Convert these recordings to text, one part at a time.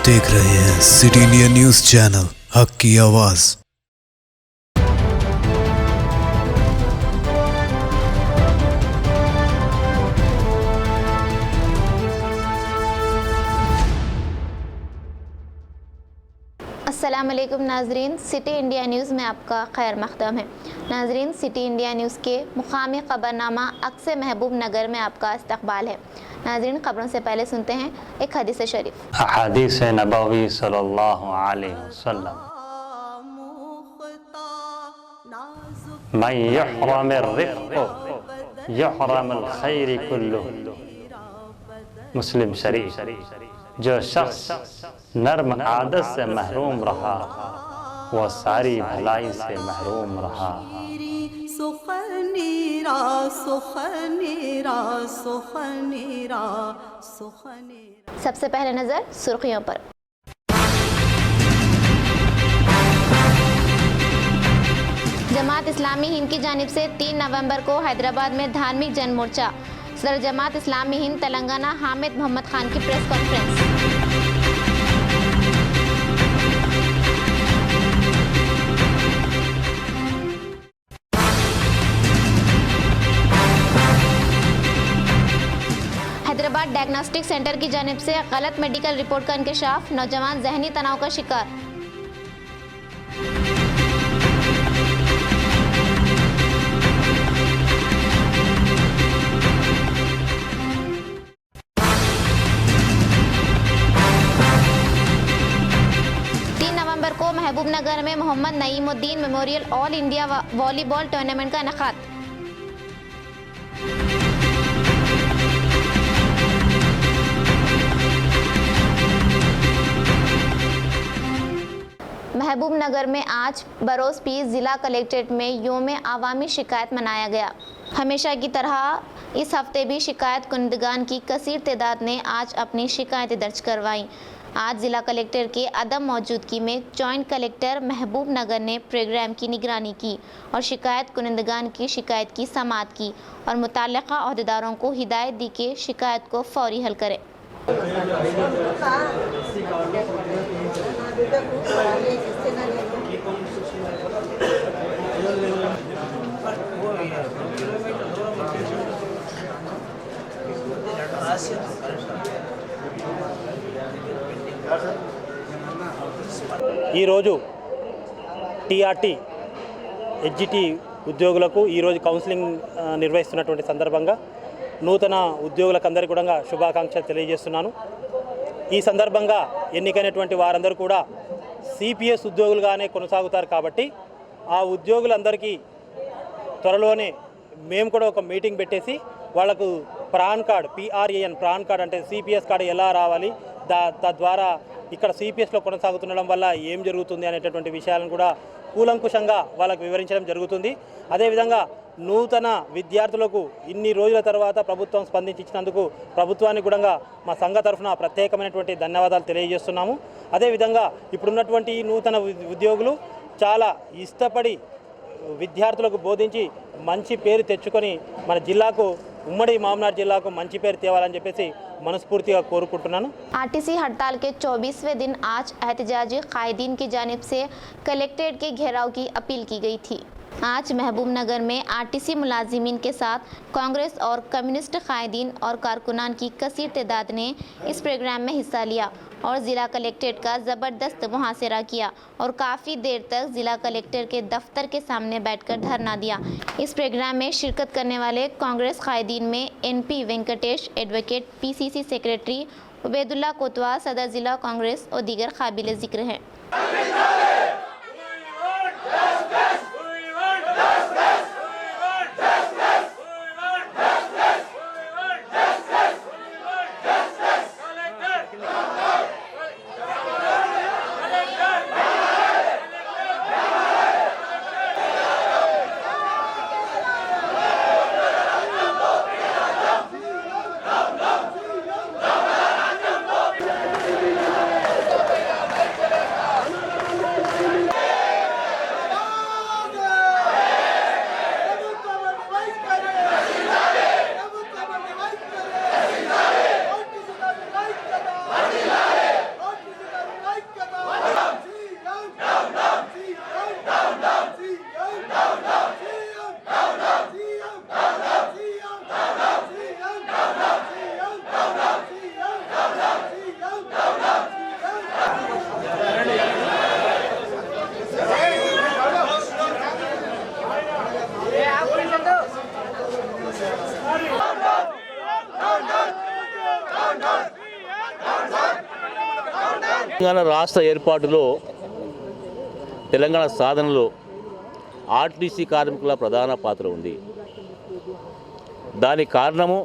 देख रहे हैं सिटी इंडिया न्यूज चैनल, हक की आवाज। अस्सलाम वालेकुम नाजरीन, सिटी इंडिया न्यूज़ में आपका खैर मक़दम है। नाजरीन, सिटी इंडिया न्यूज़ के मुक़ामी ख़बरनामा अक्स महबूब नगर में आपका इस्तक़बाल है। नाजरीन, ख़बरों से पहले सुनते हैं एक हदीस शरीफ। हदीस नबवी सल्लल्लाहु अलैहि वसल्लम, मन यहरमिर रिफ़्क़ यहरमुल खैर कुल्लुहु। मुस्लिम शरीफ। जो शख्स नर्म आदत से महरूम रहा वह सारी भलाई से महरूम रहा। सबसे पहले नजर सुर्खियों पर। जमात इस्लामी हिंद की जानिब से 3 नवंबर को हैदराबाद में धार्मिक जन मोर्चा। सदर जमात इस्लामी हिंद तेलंगाना हामिद मोहम्मद खान की press conference. Hyderabad diagnostic centre की जानिब से गलत मेडिकल रिपोर्ट का इंकशाफ, नौजवान जहनी तनाव का शिकार। को महबूब नगर में Mohammed Naimuddin memorial All India volleyball tournament का इनेकाद। महबूब नगर में आज बरोज पीर जिला कलेक्ट्रेट में योम आवामी शिकायत मनाया गया। हमेशा की तरह इस हफ्ते भी शिकायत कुंदगान की कसीर तादाद ने आज अपनी शिकायतें दर्ज करवाई। आज जिला कलेक्टर के अदम मौजूदगी में जॉइंट कलेक्टर महबूब नगर ने प्रोग्राम की निगरानी की और शिकायत कुनिंदगान की शिकायत की समाअत की और मुतल्लिका अहदेदारों को हिदायत दी कि शिकायत को फौरी हल करें। ఈరోజు టీఆర్టీ హెచ్జిటి ఉద్యోగులకు ఈరోజు కౌన్సిలింగ్ నిర్వహిస్తున్నటువంటి సందర్భంగా నూతన ఉద్యోగులకందరికీ కూడా శుభాకాంక్షలు తెలియజేస్తున్నాను। ఈ సందర్భంగా ఎన్నికైనటువంటి వారందరూ కూడా సిపిఎస్ ఉద్యోగులుగానే కొనసాగుతారు కాబట్టి ఆ ఉద్యోగులందరికీ త్వరలోనే మేము కూడా ఒక మీటింగ్ పెట్టేసి వాళ్ళకు PRAN card, PRAN PRAN card అంటే సిపిఎస్ కార్డు ఎలా రావాలి, తద్వారా ఇక్కడ సిపిఎస్లో కొనసాగుతుండడం వల్ల ఏం జరుగుతుంది అనేటటువంటి విషయాలను కూడా కూలంకుషంగా వాళ్ళకు వివరించడం జరుగుతుంది। అదేవిధంగా నూతన విద్యార్థులకు ఇన్ని రోజుల తర్వాత ప్రభుత్వం స్పందించినందుకు ప్రభుత్వానికి కూడా మా సంఘ తరఫున ప్రత్యేకమైనటువంటి ధన్యవాదాలు తెలియజేస్తున్నాము। అదేవిధంగా ఇప్పుడున్నటువంటి నూతన ఉద్యోగులు చాలా ఇష్టపడి విద్యార్థులకు బోధించి మంచి పేరు తెచ్చుకొని మన జిల్లాకు, ఉమ్మడి మామనార్ జిల్లాకు మంచి పేరు తేవాలని చెప్పేసి मनस्फूर्तिగా కోరుకుంటున్నాను। आरटीसी हड़ताल के 24वें दिन आज एहतजाजी कायदीन की जानिब से कलेक्ट्रेट के घेराव की अपील की गई थी। आज महबूब नगर में आरटीसी मुलाजिमीन के साथ कांग्रेस और कम्युनिस्ट कायदीन और कारकुनान की कसीर तादाद ने इस प्रोग्राम में हिस्सा लिया और ज़िला कलेक्ट्रेट का ज़बरदस्त मुहासिरा किया और काफ़ी देर तक ज़िला कलेक्टर के दफ्तर के सामने बैठकर धरना दिया। इस प्रोग्राम में शिरकत करने वाले कांग्रेस कायदीन में NP Venkatesh, advocate, PCC secretary Ubaidullah कोतवाल, सदर ज़िला कांग्रेस और दीगर काबिल ज़िक्र हैं। తెలంగాణ రాష్ట్ర ఏర్పాటులో తెలంగాణ సాధనలో ఆర్టీసీ కార్మికుల ప్రధాన పాత్ర ఉంది. దానికి కారణము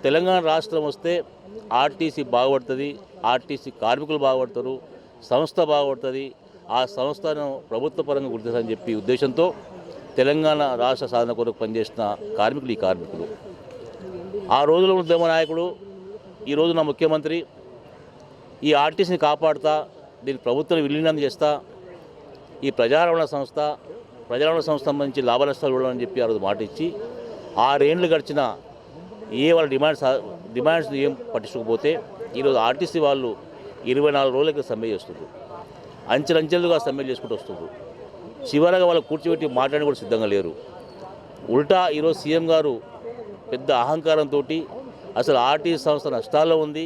తెలంగాణ రాష్ట్రం వస్తే ఆర్టీసీ బాగుపడుతుంది, ఆర్టీసీ కార్మికులు బాగుపడతారు, సంస్థ బాగుపడుతుంది, ఆ సంస్థను ప్రభుత్వ పరంగా గుర్తించాలని చెప్పి ఉద్దేశంతో తెలంగాణ రాష్ట్ర సాధన కొరకు పనిచేసిన కార్మికులు ఈ కార్మికులు. ఆ రోజులో ఉద్యమ నాయకుడు, ఈ రోజున ముఖ్యమంత్రి ఈ ఆర్టీసీని కాపాడుతా, దీని ప్రభుత్వం విలీనం చేస్తా, ఈ ప్రజారవాణా సంస్థ సంబంధించి లాభ నష్టాలు ఇవ్వడం చెప్పి ఆ రోజు మాట ఇచ్చి 6 ఏళ్ళు గడిచిన వాళ్ళ డిమాండ్స్ ఏం పట్టించుకోకపోతే ఈరోజు ఆర్టీసీ వాళ్ళు 24 రోజులకి సమ్మె చేస్తున్నారు. అంచెలంచెలుగా సమ్మె చేసుకుంటూ వస్తున్నారు. చివరగా వాళ్ళు కూర్చోబెట్టి మాట్లాడి కూడా సిద్ధంగా లేరు. ఉల్టా ఈరోజు సీఎం గారు పెద్ద అహంకారంతో అసలు ఆర్టీసీ సంస్థ నష్టాల్లో ఉంది,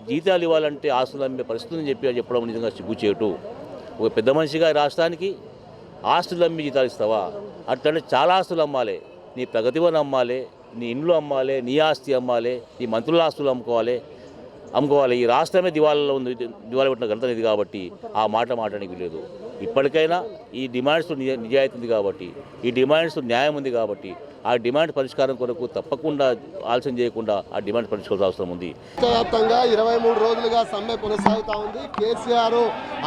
జీతాలు ఇవ్వాలంటే ఆస్తులు అమ్మే పరిస్థితులని చెప్పడం నిజంగా సిగ్గుచేటు. ఒక పెద్ద మనిషిగా రాష్ట్రానికి ఆస్తులు అమ్మి జీతాలు ఇస్తావా? అట్లంటే చాలా ఆస్తులు అమ్మాలి, నీ ప్రగతివని అమ్మాలి, నీ ఇండ్లు అమ్మాలి, నీ ఆస్తి అమ్మాలి, నీ మంత్రుల ఆస్తులు అమ్ముకోవాలి. ఈ రాష్ట్రమే దివాళలో ఉంది, దివాళ పెట్టిన ఘనత ఇది కాబట్టి ఆ మాట మాట్లాడడానికి లేదు. ఇప్పటికైనా ఈ డిమాండ్స్ నిజాయితీ ఉంది కాబట్టి, ఈ డిమాండ్స్ న్యాయం ఉంది కాబట్టి ఆ డిమాండ్ పరిష్కారం కొరకు తప్పకుండా ఆలస్యం చేయకుండా ఆ డిమాండ్ పరిష్కరించాల్సిన అవసరం ఉంది. వ్యాప్తంగా 23 రోజులుగా సమ్మె కొనసాగుతూ ఉంది. కేసీఆర్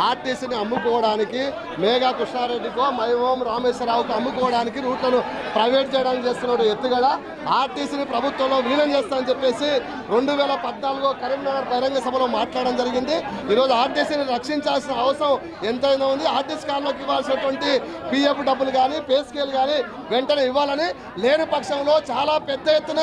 ఆర్టీసీని అమ్ముకోవడానికి, మేఘా కృష్ణారెడ్డికో మైమోం రామేశ్వరరావుకు అమ్ముకోవడానికి రూట్లను ప్రైవేట్ చేయడానికి చేస్తున్నాడు ఎత్తుగడ. ఆర్టీసీని ప్రభుత్వంలో విలీనం చేస్తానని చెప్పేసి 2014 కరీంనగర్ బహిరంగ సభలో మాట్లాడడం జరిగింది. ఈరోజు ఆర్టీసీని రక్షించాల్సిన అవసరం ఎంతైనా ఉంది. ఆర్టీసీ కార్లకు ఇవ్వాల్సినటువంటి పిఎఫ్ డబ్బులు కానీ, పే స్కేల్ కానీ వెంటనే ఇవ్వాలని, లేని పక్షంలో చాలా పెద్ద ఎత్తున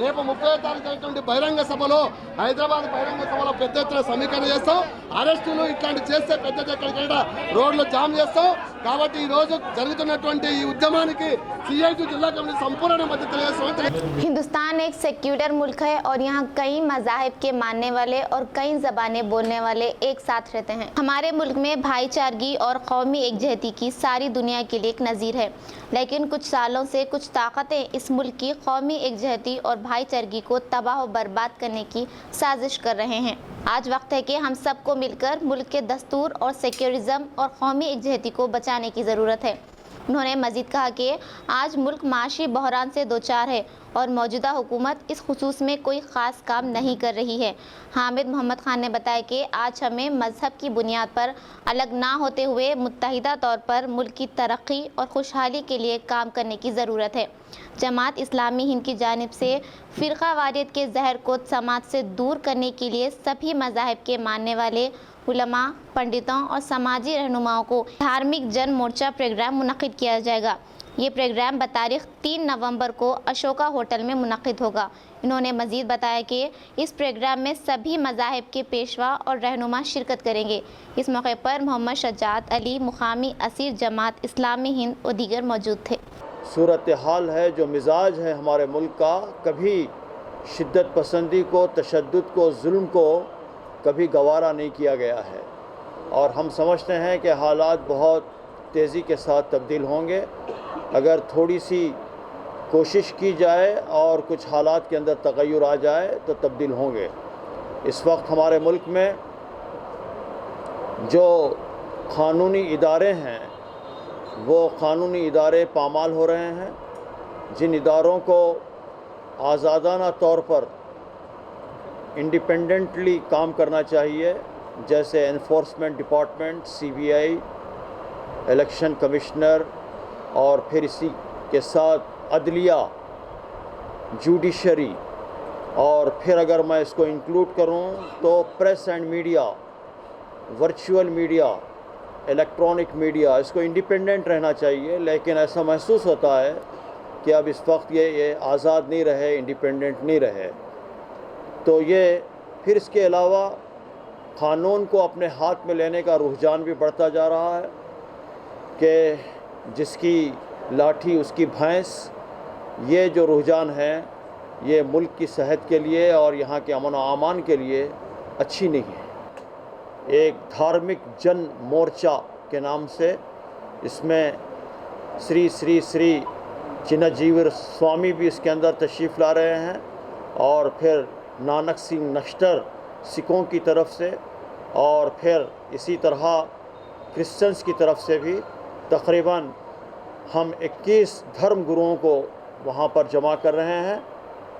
రేపు 30వ తారీఖు అయినటువంటి బహిరంగ సభలో, హైదరాబాద్ బహిరంగ సభలో పెద్ద ఎత్తున సమీకరణ చేస్తాం. అరెస్టులు ఇట్లాంటి చేస్తే పెద్ద ఎక్కడికైనా రోడ్లు జామ్ చేస్తాం. కాబట్టి ఈరోజు జరుగుతున్నటువంటి ఈ ఉద్యమానికి సిఐటి जिला कमेटी संपूर्ण मदद करेगा। हिंदुस्तान एक सेक्युलर मुल्क है और यहाँ कई मज़ाहिब के मानने वाले और कई ज़बानें बोलने वाले एक साथ रहते हैं। हमारे मुल्क में भाईचारगी और कौमी एकजहती की सारी दुनिया के लिए एक नज़ीर है, लेकिन कुछ सालों से कुछ ताकतें इस मुल्क की कौमी एकजहती और भाईचारगी को तबाह और बर्बाद करने की साजिश कर रहे हैं। आज वक्त है कि हम सबको मिलकर मुल्क के दस्तूर और सेक्युलरिज्म और कौमी एकजहती को बचाने की ज़रूरत है। उन्होंने मजीद कहा कि आज मुल्क माशी बहरान से दो चार है और मौजूदा हुकूमत इस खुसूस में कोई ख़ास काम नहीं कर रही है। हामिद मोहम्मद खान ने बताया कि आज हमें मजहब की बुनियाद पर अलग ना होते हुए मुत्तहिदा तौर पर मुल्क की तरक्की और खुशहाली के लिए काम करने की ज़रूरत है। जमात इस्लामी हिंद की जानिब से फ़िरक़ावारियत के जहर को समाज से दूर करने के लिए सभी मज़ाहिब के मानने वाले उलमा, पंडितों और समाजी रहनुमाओं को धार्मिक जन मोर्चा प्रोग्राम मुनक़िद किया जाएगा। ये प्रोग्राम बतारीख 3 नवंबर को अशोका होटल में मुनक़िद होगा। इन्होंने मज़ीद बताया कि इस प्रोग्राम में सभी मज़ाहिब के पेशवा और रहनुमा शिरकत करेंगे। इस मौके पर मोहम्मद शजात अली, मुकामी असीर जमात इस्लामी हिंद और दीगर मौजूद थे। सूरत हाल है, जो मिजाज है हमारे मुल्क का, कभी शिद्दत पसंदी को, तशद्दुद को, जुल्म को कभी गवारा नहीं किया गया है और हम समझते हैं कि हालात बहुत तेज़ी के साथ तब्दील होंगे अगर थोड़ी सी कोशिश की जाए और कुछ हालात के अंदर तगय्युर आ जाए तो तब्दील होंगे। इस वक्त हमारे मुल्क में जो क़ानूनी इदारे हैं वो क़ानूनी इदारे पामाल हो रहे हैं। जिन इदारों को आज़ादाना तौर पर इंडिपेंडेंटली काम करना चाहिए, जैसे enforcement department, CBI, election commissioner और फिर इसी के साथ अदलिया, जुडिशरी और फिर अगर मैं इसको इंक्लूड करूं तो press and media, virtual media, electronic media, इसको इंडिपेंडेंट रहना चाहिए। लेकिन ऐसा महसूस होता है कि अब इस वक्त ये आज़ाद नहीं रहे, इंडिपेंडेंट नहीं रहे। तो ये फिर इसके अलावा क़ानून को अपने हाथ में लेने का रुझान भी बढ़ता जा रहा है कि जिसकी लाठी उसकी भैंस। ये जो रुझान है ये मुल्क की सेहत के लिए और यहाँ के अमन व अमान के लिए अच्छी नहीं है। एक धार्मिक जन मोर्चा के नाम से इसमें श्री श्री श्री चिन्नजीवर स्वामी भी इसके अंदर तशरीफ़ ला रहे हैं, और फिर नानक सिंह नश्तर सिखों की तरफ से, और फिर इसी तरह क्रिश्चियंस की तरफ से भी तकरीबन हम 21 धर्म गुरुओं को वहाँ पर जमा कर रहे हैं,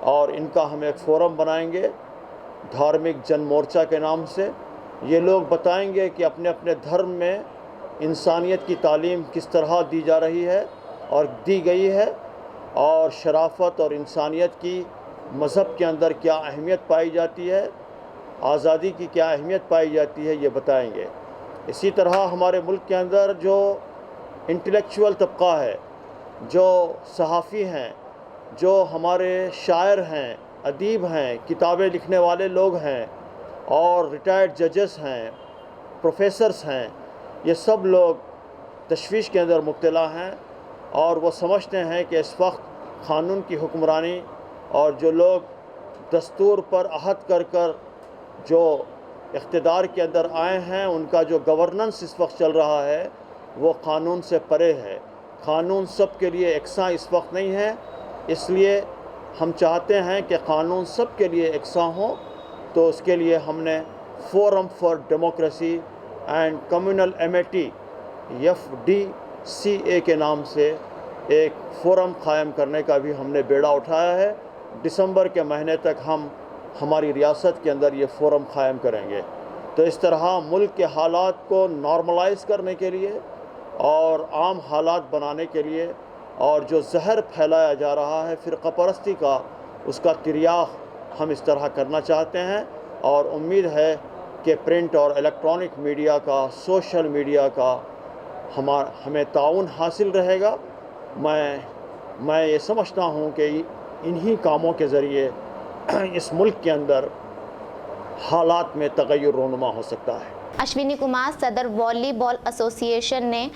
और इनका हम एक फ़ोरम बनाएंगे धार्मिक जन मोर्चा के नाम से। ये लोग बताएंगे कि अपने अपने धर्म में इंसानियत की तालीम किस तरह दी जा रही है और दी गई है, और शराफत और इंसानियत की मज़हब के अंदर क्या अहमियत पाई जाती है, आज़ादी की क्या अहमियत पाई जाती है, ये बताएंगे। इसी तरह हमारे मुल्क के अंदर जो इंटेलेक्चुअल तबका है, जो सहाफ़ी हैं, जो हमारे शायर हैं, अदीब हैं, किताबें लिखने वाले लोग हैं, और रिटायर्ड जजेस हैं, प्रोफेसर्स हैं, ये सब लोग तशवीश के अंदर मुब्तला हैं, और वो समझते हैं कि इस वक्त क़ानून की हुक्मरानी और जो लोग दस्तूर पर अहद कर कर जो इक़्तिदार के अंदर आए हैं, उनका जो गवर्नेंस इस वक्त चल रहा है वो क़ानून से परे है। क़ानून सब के लिए एकसा इस वक्त नहीं है, इसलिए हम चाहते हैं कि क़ानून सब के लिए एकसा हो। तो उसके लिए हमने forum for democracy and communal Amity FDCA के नाम से एक फ़ोरम क़ायम करने का भी हमने बेड़ा उठाया है। दिसंबर के महीने तक हम हमारी रियासत के अंदर ये फ़ोरम क़ायम करेंगे। तो इस तरह मुल्क के हालात को नॉर्मलाइज़ करने के लिए और आम हालात बनाने के लिए, और जो जहर फैलाया जा रहा है फ़िरक़ा परस्ती का, उसका तिर्याख हम इस तरह करना चाहते हैं। और उम्मीद है कि प्रिंट और इलेक्ट्रॉनिक मीडिया का, सोशल मीडिया का हमें ताउन हासिल रहेगा। मैं ये समझता हूँ कि इन्हीं कामों के ज़रिए इस मुल्क के अंदर हालात में तग़य्युर रोनुमा हो सकता है। अश्विनी कुमार, सदर वॉलीबॉल एसोसिएशन ने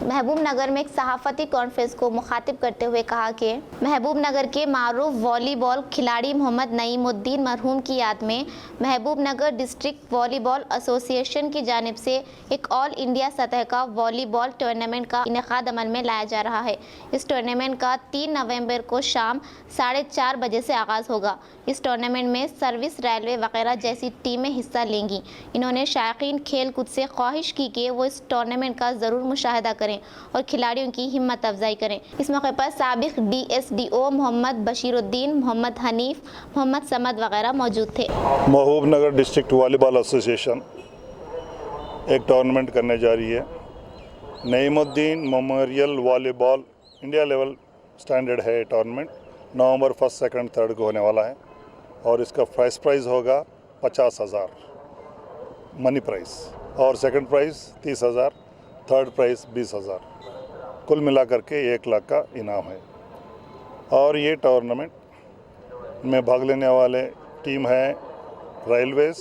महबूब नगर में एक सहाफ़ती कॉन्फ्रेंस को मुखातिब करते हुए कहा कि महबूब नगर के मारूफ वॉलीबॉल खिलाड़ी मोहम्मद नईमुद्दीन मरहूम की याद में महबूब नगर डिस्ट्रिक्ट वॉलीबॉल एसोसिएशन की जानिब से एक ऑल इंडिया सतह का वॉलीबॉल टूर्नामेंट का इनेकाद अमल में लाया जा रहा है। इस टूर्नामेंट का 3 नवंबर को शाम 4:30 बजे से आगाज़ होगा। इस टूर्नामेंट में सर्विस, रेलवे वगैरह जैसी टीमें हिस्सा लेंगी। इन्होंने शायकीन खेल कूद से ख्वाहिश की कि वो इस टूर्नामेंट का ज़रूर मुशाहिदा करें और खिलाड़ियों की हिम्मत अफजाई करें। इस मौके पर साबिक DSDO मोहम्मद बशीरुद्दीन, मोहम्मद हनीफ, मोहम्मद समद वगैरह मौजूद थे। महबूब नगर डिस्ट्रिक्ट वॉलीबॉल एसोसिएशन एक टूर्नामेंट करने जा रही है। Naimuddin memorial volleyball India level standard है। टूर्नामेंट नवंबर 1, 2, 3 को होने वाला है, और इसका फर्स्ट प्राइज़ होगा 50,000 मनी प्राइज़, और सेकंड प्राइज़ 30,000, थर्ड प्राइज़ 20,000, कुल मिलाकर के 1 लाख का इनाम है। और ये टूर्नामेंट में भाग लेने वाले टीम है Railways,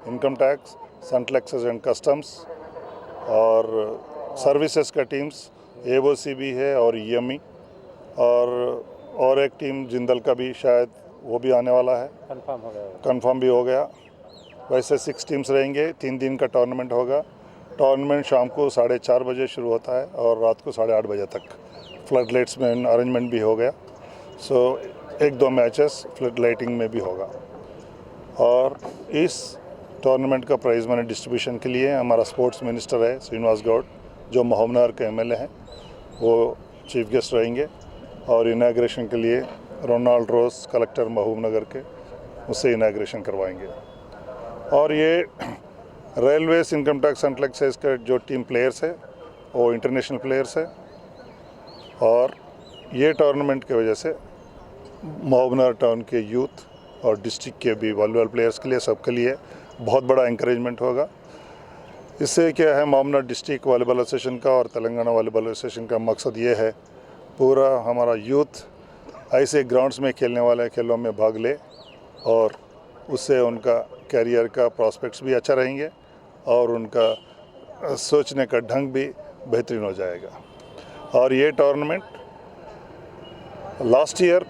income tax, central excise and customs, और सर्विसेज का टीम्स AOC भी है और EME, और एक टीम जिंदल का भी शायद वो भी आने वाला है, कंफर्म भी हो गया। वैसे 6 टीम्स रहेंगे। 3 दिन का टूर्नामेंट होगा। टूर्नामेंट शाम को 4:30 बजे शुरू होता है और रात को 8:30 बजे तक। फ्लड लाइट्स में अरेंजमेंट भी हो गया, सो 1-2 मैचेस फ्लड लाइटिंग में भी होगा। और इस टूर्नामेंट का प्राइज़ मनी डिस्ट्रीब्यूशन के लिए हमारा स्पोर्ट्स मिनिस्टर है श्रीनिवास गौड़, जो महबूब नगर के MLA हैं, वो चीफ गेस्ट रहेंगे। और इनाग्रेशन के लिए रोनाल्ड रोज, कलेक्टर महबूब नगर के, उससे इनाग्रेशन करवाएंगे। और ये railways, income tax, central excise के जो टीम प्लेयर्स है वो इंटरनेशनल प्लेयर्स है। और ये टूर्नामेंट की वजह से महबूब नगर टाउन के यूथ और डिस्ट्रिक्ट के भी वॉलीबॉल प्लेयर्स के लिए, सबके लिए बहुत बड़ा इंकरेजमेंट होगा। इससे क्या है, महबूब नगर डिस्ट्रिक्ट वॉलीबॉल एसोसिएशन का और तेलंगाना वॉलीबॉल एसोसिएशन का मकसद ये है, पूरा हमारा यूथ ऐसे ग्राउंड्स में खेलने वाले खेलों में भाग ले, और उससे उनका कैरियर का प्रॉस्पेक्ट्स भी अच्छा रहेंगे और उनका सोचने का ढंग भी बेहतरीन हो जाएगा। और ये टूर्नामेंट लास्ट ईयर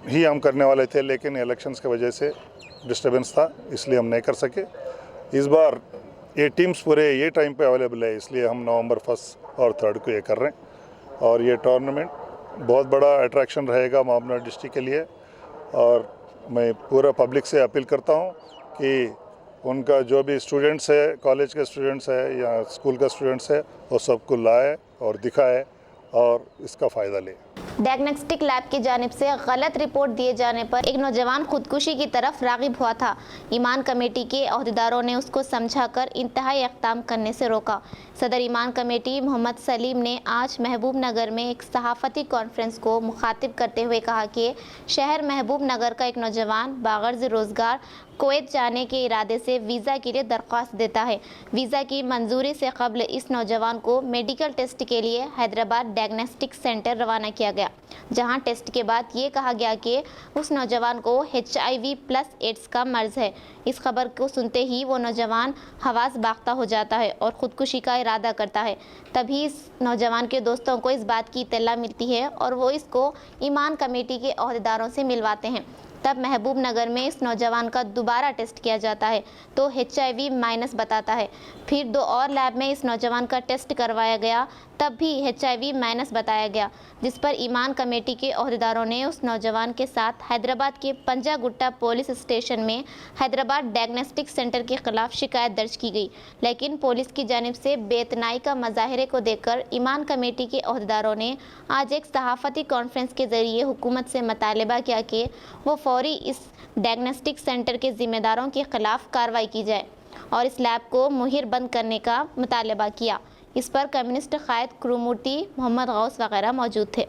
ही हम करने वाले थे, लेकिन इलेक्शंस की वजह से डिस्टर्बेंस था, इसलिए हम नहीं कर सके। इस बार ये टीम्स पूरे ये टाइम पे अवेलेबल है, इसलिए हम नवंबर 1 और 3 को ये कर रहे हैं। और ये टूर्नामेंट बहुत बड़ा अट्रैक्शन रहेगा महाबूबनगर डिस्ट्रिक्ट के लिए। और मैं पूरा पब्लिक से अपील करता हूँ कि उनका जो भी स्टूडेंट्स है, कॉलेज के स्टूडेंट्स है या स्कूल का स्टूडेंट्स है, वो सबको लाए और दिखाए और इसका फ़ायदा ले। डायग्नोस्टिक लैब की जानिब से गलत रिपोर्ट दिए जाने पर एक नौजवान खुदकुशी की तरफ रागिब हुआ था। ईमान कमेटी के अहदेदारों ने उसको समझाकर इंतहाई इक़दाम करने से रोका। सदर ईमान कमेटी मोहम्मद सलीम ने आज महबूब नगर में एक सहाफ़ती कॉन्फ्रेंस को मुखातिब करते हुए कहा कि शहर महबूब नगर का एक नौजवान बागर्ज़ रोज़गार कुवैत जाने के इरादे से वीज़ा के लिए दरख्वास्त देता है। वीज़ा की मंजूरी से कबल इस नौजवान को मेडिकल टेस्ट के लिए हैदराबाद डायग्नोस्टिक सेंटर रवाना किया गया, जहां टेस्ट के बाद ये कहा गया कि उस नौजवान को HIV+AIDS का मर्ज़ है। इस खबर को सुनते ही वो नौजवान हवास बाख्ता हो जाता है और ख़ुदकुशी का इरादा करता है। तभी इस नौजवान के दोस्तों को इस बात की इत्तला मिलती है और वो इसको ईमान कमेटी के अहदेदारों से मिलवाते हैं। तब महबूब नगर में इस नौजवान का दोबारा टेस्ट किया जाता है तो HIV- बताता है। फिर 2 और लैब में इस नौजवान का टेस्ट करवाया गया, तब भी HIV- बताया गया, जिस पर ईमान कमेटी के अहदेदारों ने उस नौजवान के साथ हैदराबाद के पंजागुट्टा पुलिस स्टेशन में हैदराबाद डायग्नोस्टिक सेंटर के खिलाफ शिकायत दर्ज की गई। लेकिन पुलिस की जानिब से बेइत्तनाई का मज़ाहिरे को देखकर ईमान कमेटी के अहदेदारों ने आज एक सहाफ़ती कॉन्फ्रेंस के ज़रिए हुकूमत से मुतालबा किया कि वो फौरी इस डायग्नोस्टिक सेंटर के ज़िम्मेदारों के खिलाफ कार्रवाई की जाए और इस लैब को मुहिर बंद करने का मुतालबा किया। इस पर कम्युनिस्ट कायद क्रूमूर्ति मोहम्मद गौस वगैरह मौजूद थे।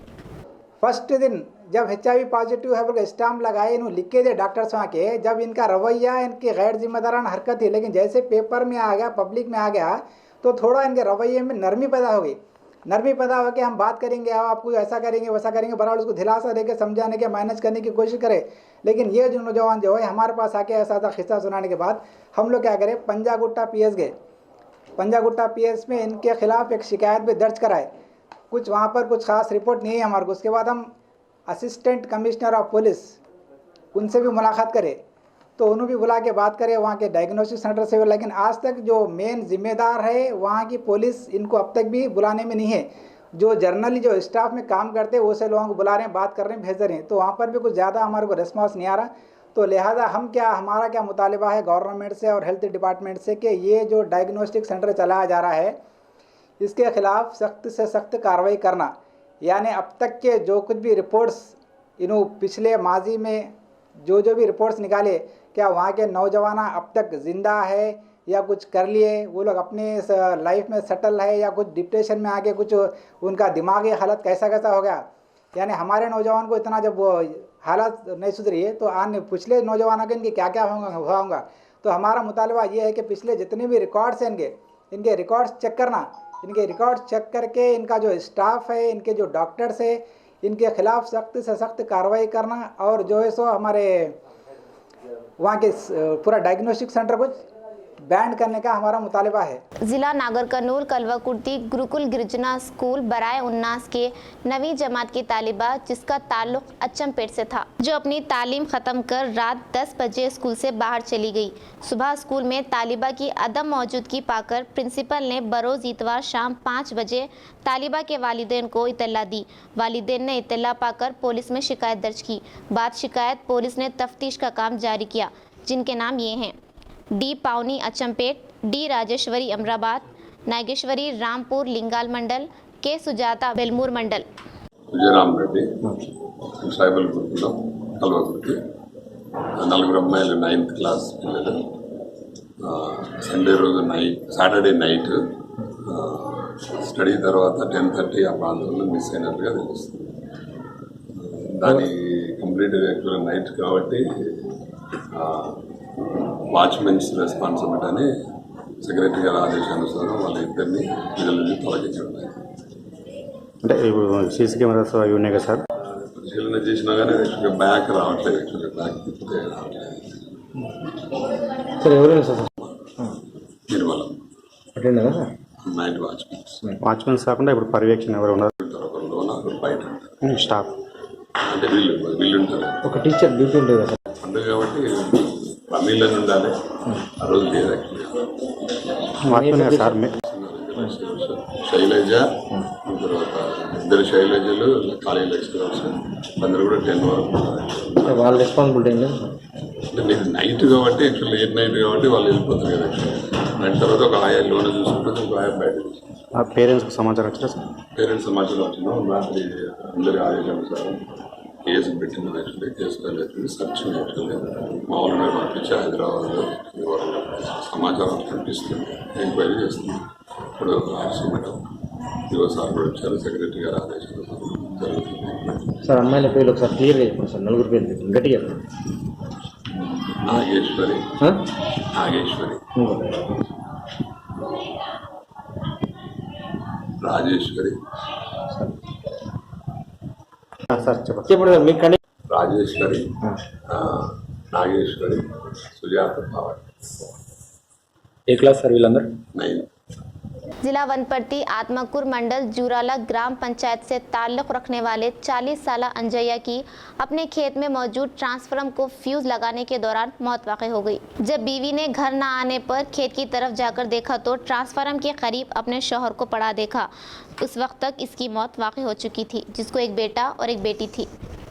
फर्स्ट दिन जब HIV पॉजिटिव है बोल स्टाम्प लगाए, इन्होंने लिख के दे डॉक्टर्स वहाँ के, जब इनका रवैया, इनकी गैर जिम्मेदाराना हरकत थी, लेकिन जैसे पेपर में आ गया, पब्लिक में आ गया, तो थोड़ा इनके रवैये में नरमी पैदा हो गई। नरमी पैदा हो के हम बात करेंगे, आपको ऐसा करेंगे वैसा करेंगे, बराबर उसको दिलासा देके समझाने के मैनेज करने की कोशिश करें। लेकिन ये जो नौजवान जो है हमारे पास आके ऐसा किस्सा सुनाने के बाद हम लोग क्या करें, पंजागुट्टा PS गए। पंजागुट्टा PS में इनके खिलाफ एक शिकायत भी दर्ज कराए। कुछ वहाँ पर कुछ खास रिपोर्ट नहीं है हमारे को। उसके बाद हम असिस्टेंट कमिश्नर ऑफ पुलिस उनसे भी मुलाकात करें, तो उन्होंने भी बुला के बात करें वहाँ के डायग्नोस्टिक सेंटर से। लेकिन आज तक जो मेन जिम्मेदार है वहाँ की पुलिस, इनको अब तक भी बुलाने में नहीं है। जो जर्नली जो स्टाफ में काम करते हैं वो से लोगों को बुला रहे हैं, बात कर रहे हैं, भेज रहे हैं, तो वहाँ पर भी कुछ ज़्यादा हमारे को रिस्पॉन्स नहीं आ रहा। तो लिहाजा हमारा क्या मुतालिबा है गवर्नमेंट से और हेल्थ डिपार्टमेंट से कि ये जो डायग्नोस्टिक सेंटर चलाया जा रहा है इसके ख़िलाफ़ सख्त से सख्त कार्रवाई करना। यानी अब तक के जो कुछ भी रिपोर्ट्स इन्हों पिछले माजी में जो भी रिपोर्ट्स निकाले, क्या वहाँ के नौजवान अब तक ज़िंदा है या कुछ कर लिए, वो लोग अपने लाइफ में सेटल है या कुछ डिप्रेशन में आके कुछ उनका दिमागी हालत कैसा हो गया। यानी हमारे नौजवान को इतना जब हालत नहीं सुधरी है तो आने पिछले नौजवानों के इनके क्या हुआ होगा। तो हमारा मुतालबा ये है कि पिछले जितने भी रिकॉर्ड्स हैं इनके रिकॉर्ड्स चेक करना, इनके रिकॉर्ड्स चेक करके इनका जो स्टाफ है, इनके जो डॉक्टर्स है, इनके खिलाफ सख्त से सख्त कार्रवाई करना और जो है सो हमारे वहाँ के पूरा डायग्नोस्टिक सेंटर को बैंड करने का हमारा मुतालिबा है। जिला नागर कर्नूल कलवाकुर्ती गुरुकुल गिरजना स्कूल बराए उन्नास के 9वीं जमात की तालिबा जिसका ताल्लुक अचमपेट से था, जो अपनी तालीम ख़त्म कर रात 10 बजे स्कूल से बाहर चली गई। सुबह स्कूल में तालिबा की अदम मौजूदगी पाकर प्रिंसिपल ने बरोज़ इतवार शाम 5 बजे तालिबा के वालिदैन को इत्तला दी। वालिदैन ने इत्तला पाकर पुलिस में शिकायत दर्ज की। बाद शिकायत पुलिस ने तफ्तीश का काम जारी किया, जिनके नाम ये हैं: D पावनी अचमपेट, D राजेश्वरी अमराबाद, नागेश्वरी रामपुर लिंगाल मंडल, K सुजाता बेलमूर मंडल। విజయరామ్ రెడ్డి ట్రైబల్ గురుకులం కల్వకుర్తి. 4 అమ్మాయిలు 9th క్లాస్ పిల్లలు. సండే రోజు సాటర్డే నైట్ స్టడీ తర్వాత 10:30 ఆ ప్రాంతంలో మిస్ అయినట్టుగా తెలుస్తుంది. దాని కంప్లీట్గా యాక్చువల్గా నైట్ కాబట్టి వాచ్మెన్స్ రెస్పాన్సిబిలిటీ అని సెక్రటరీ గారి ఆదేశానుసారం వాళ్ళ ఇద్దరిని విధుల నుంచి తొలగించడం. అంటే ఇప్పుడు సీసీ కెమెరాస్ అవి ఉన్నాయి కదా సార్, పరిశీలన చేసినా కానీ యాక్చువల్గా బ్యాక్ రావట్లేదు, యాక్చువల్గా బ్యాక్ తిప్పితే రావట్లేదు. సార్ ఎవరైనా sir Nirmala attend sir night watchmens. Watchmens కాకుండా ఇప్పుడు పర్యవేక్షణ ఎవరు ఉన్నారు? ఒకరు లోన ఒకరు బయట ఉంటారు. స్టాఫ్ అంటే వీళ్ళు ఉంటారు. ఒక టీచర్ డ్యూటీ ఉంటుంది కదా సార్. అంతే కాబట్టి పన్నీళ్ళని ఉండాలి. ఆ రోజు లేదు వాచ్మెన్ సార్ శైలజ తర్వాత ఇద్దరు శైలజలు ఖాళీ లెక్చరర్స్ అందరూ కూడా 10 వరకు ఉన్నారు. వాళ్ళ రెస్పాన్సిబిలిటీ ఏంటి? అంటే నీకు నైట్ కాబట్టి యాక్చువల్ లేట్ నైట్ కాబట్టి వాళ్ళు వెళ్ళిపోతారు కదా యాక్చువల్. దాని తర్వాత ఒక ఆయా లోన చూసుకుంటుంది, ఒక ఆయా బయట చూసుకుంటుంది. ఆ పేరెంట్స్కి సమాచారం వచ్చినా సార్? పేరెంట్స్ సమాచారం వచ్చినాం రాత్రి అందరి ఆదేశానుసారం కేసు పెట్టింది. యాక్చువల్లీ కేసు వెళ్ళి సర్చింగ్ యాక్చువల్లీ మామూలుగా పంపించి హైదరాబాద్లో సమాచారం పంపిస్తుంది, ఎంక్వైరీ చేస్తుంది. ఇప్పుడు ఆర్సీ మేడం ఈరోజు సార్ కూడా వచ్చారు, సెక్రటరీ గారు ఆదేశానుసారం జరుగుతుంది. సార్ అమ్మాయిల పేర్లు ఒకసారి క్లియర్గా చెప్పండి సార్, నలుగురు పేర్లు చెప్పండి, గట్టిగా చెప్పండి. నాగేశ్వరి, నాగేశ్వరి, రాజేశ్వరి, సార్ చెప్పండి చెప్పండి మీకు కండి. రాజేశ్వరి, నాగేశ్వరి, సుజాత పవార్. ఏ క్లాస్ సార్ వీళ్ళందరూ? 9. जिला वनपर्ती आत्माकुर मंडल जूराला ग्राम पंचायत से ताल्लुक़ रखने वाले 40 साल अंजैया की अपने खेत में मौजूद ट्रांसफार्मर को फ्यूज लगाने के दौरान मौत वाक़ई हो गई। जब बीवी ने घर न आने पर खेत की तरफ जाकर देखा तो ट्रांसफार्मर के करीब अपने शौहर को पड़ा देखा। उस वक्त तक इसकी मौत वाक़ई हो चुकी थी, जिसको एक बेटा और एक बेटी थी।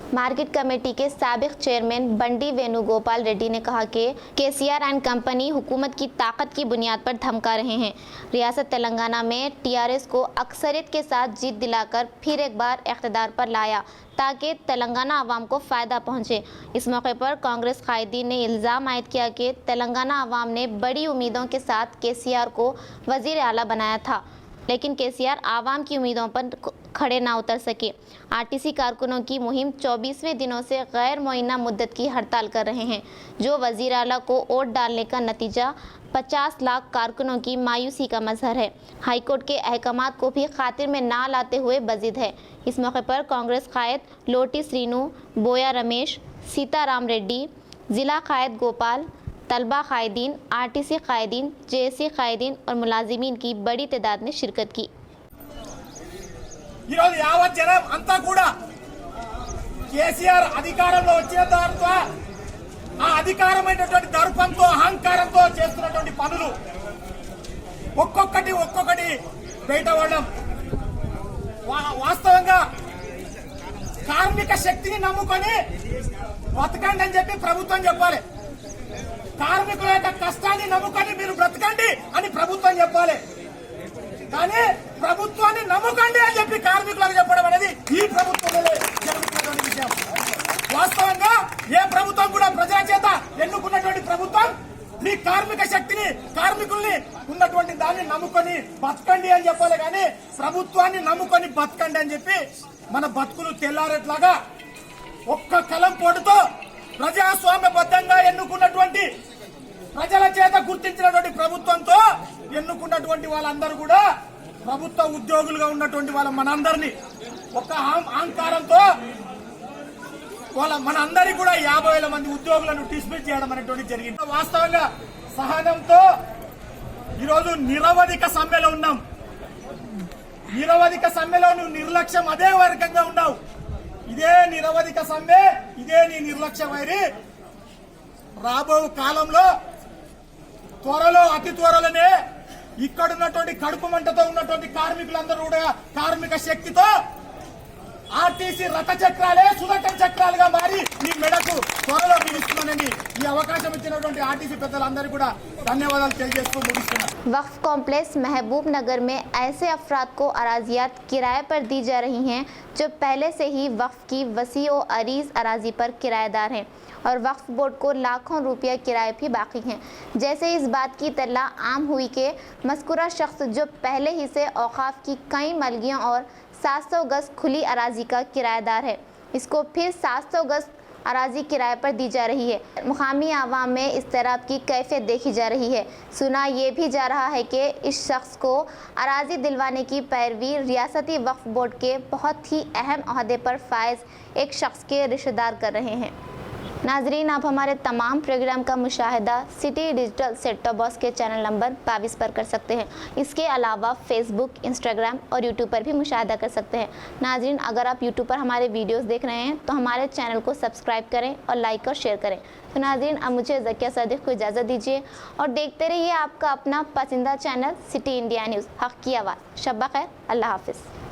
मार्केट कमेटी के साबिक चेयरमैन बंडी वेणुगोपाल रेड्डी ने कहा कि केसीआर एंड कंपनी हुकूमत की ताकत की बुनियाद पर धमका रहे हैं। रियासत तेलंगाना में टीआरएस को अक्सरियत के साथ जीत दिलाकर फिर एक बार इख्तिदार पर लाया ताकि तेलंगाना अवाम को फ़ायदा पहुंचे। इस मौके पर कांग्रेस कायदीन ने इल्ज़ाम आयद किया कि तेलंगाना अवाम ने बड़ी उम्मीदों के साथ केसीआर को वज़ीर आला बनाया था, लेकिन केसीआर आवाम की उम्मीदों पर खड़े ना उतर सके। आरटीसी कारकुनों की मुहिम 24वें दिनों से गैर मुअय्यना मुद्दत की हड़ताल कर रहे हैं, जो वज़ीर आला को वोट डालने का नतीजा 50 लाख कारकुनों की मायूसी का मजहर है। हाईकोर्ट के अहकामात को भी खातिर में ना लाते हुए बजिद है। इस मौके पर कांग्रेस कायद लोटी श्रीनु, बोया रमेश, सीताराम रेड्डी, ज़िला कायद गोपाल, तलबा कायदीन, आरटीसी कायदीन, जेएसी कायदीन और मुलाजिमीन की बड़ी तादाद ने शिरकत की। ఈరోజు యావత్ జనం అంతా కూడా కేసీఆర్ అధికారంలో వచ్చిన తర్వాత ఆ అధికారమైనటువంటి దర్పంతో అహంకారంతో చేస్తున్నటువంటి పనులు ఒక్కొక్కటి బయట పడడం. వాస్తవంగా కార్మిక శక్తిని నమ్ముకొని బతకండి అని చెప్పి ప్రభుత్వం చెప్పాలి. కార్మికుల యొక్క కష్టాన్ని నమ్ముకొని మీరు బ్రతకండి అని ప్రభుత్వం చెప్పాలి. కానీ ప్రభుత్వాన్ని నమ్ముకండి అని చెప్పి కార్మికులకు చెప్పడం అనేది ఈ ప్రభుత్వంలో జరుగుతున్నటువంటి విషయం. వాస్తవంగా ఏ ప్రభుత్వం కూడా ప్రజల చేత ఎన్నుకున్నటువంటి ప్రభుత్వం మీ కార్మిక శక్తిని, కార్మికుల్ని ఉన్నటువంటి దాన్ని నమ్ముకొని బతకండి అని చెప్పాలి. కానీ ప్రభుత్వాన్ని నమ్ముకొని బతకండి అని చెప్పి మన బతుకులు తెల్లారేట్లాగా ఒక్క కలం పోటుతో ప్రజాస్వామ్యబద్ధంగా ఎన్నుకున్నటువంటి ప్రజల చేత గుర్తించినటువంటి ప్రభుత్వంతో ఎన్నుకున్నటువంటి వాళ్ళందరూ కూడా ప్రభుత్వ ఉద్యోగులుగా ఉన్నటువంటి వాళ్ళ మనందరినీ ఒక అహంకారంతో మనందరికీ కూడా 50,000 మంది ఉద్యోగులను డిస్మిస్ చేయడం అనేటువంటి జరిగింది. వాస్తవంగా సహనంతో ఈరోజు నిరవధిక సమ్మెలో ఉన్నాం. నిరవధిక సమ్మెలో నువ్వు నిర్లక్ష్యం అదే వర్గంగా ఉన్నావు. ఇదే నిరవధిక సమ్మె, ఇదే నీ నిర్లక్ష్య వైరి రాబో కాలంలో అతి త్వరలోనే ఇక్కడున్నటువంటి కడుపు మంటతో ఉన్నటువంటి కార్మికులందరూ కూడా కార్మిక శక్తితో ఆర్టీసీ రథ చక్రాలే సుదర్శన చక్రాలుగా మారి ఈ మెడకు త్వరలో బిగిస్తున్నానండి. ఈ అవకాశం ఇచ్చినటువంటి ఆర్టీసీ పెద్దలందరూ కూడా ధన్యవాదాలు తెలియజేస్తూ ముగిస్తున్నాను. वक्फ कॉम्प्लेक्स महबूब नगर में ऐसे अफराद को अराजियात किराए पर दी जा रही हैं जो पहले से ही वक्फ की वसी और अरीज अराजी पर किराएदार हैं और वक्फ बोर्ड को लाखों रुपया किराए भी बाकी हैं। जैसे इस बात की इत्तला आम हुई कि मज़कूरा शख्स जो पहले ही से औकाफ की कई मलगियों और 700 गज खुली अराजी का किराएदार है, इसको फिर 700 गज अराजी किराए पर दी जा रही है। मुकामी आवाम में इस तरह की कैफियत देखी जा रही है। सुना ये भी जा रहा है कि इस शख्स को अराजी दिलवाने की पैरवी रियासती वक्फ बोर्ड के बहुत ही अहम ओहदे पर फायज एक शख्स के रिश्तेदार कर रहे हैं। नाजरीन, आप हमारे तमाम प्रोग्राम का मुशाहिदा city digital set top box के चैनल नंबर 22 पर कर सकते हैं। इसके अलावा फेसबुक, इंस्टाग्राम और यूट्यूब पर भी मुशाहिदा कर सकते हैं। नाजरीन, अगर आप यूट्यूब पर हमारे वीडियोस देख रहे हैं तो हमारे चैनल को सब्सक्राइब करें और लाइक और शेयर करें। तो नाजरीन, अब मुझे ज़किया सदीक़ को इजाज़त दीजिए और देखते रहिए आपका अपना पसंदीदा चैनल सिटी इंडिया न्यूज़, हक़ की आवाज़। शब बख़ैर, अल्लाह हाफ़िज़।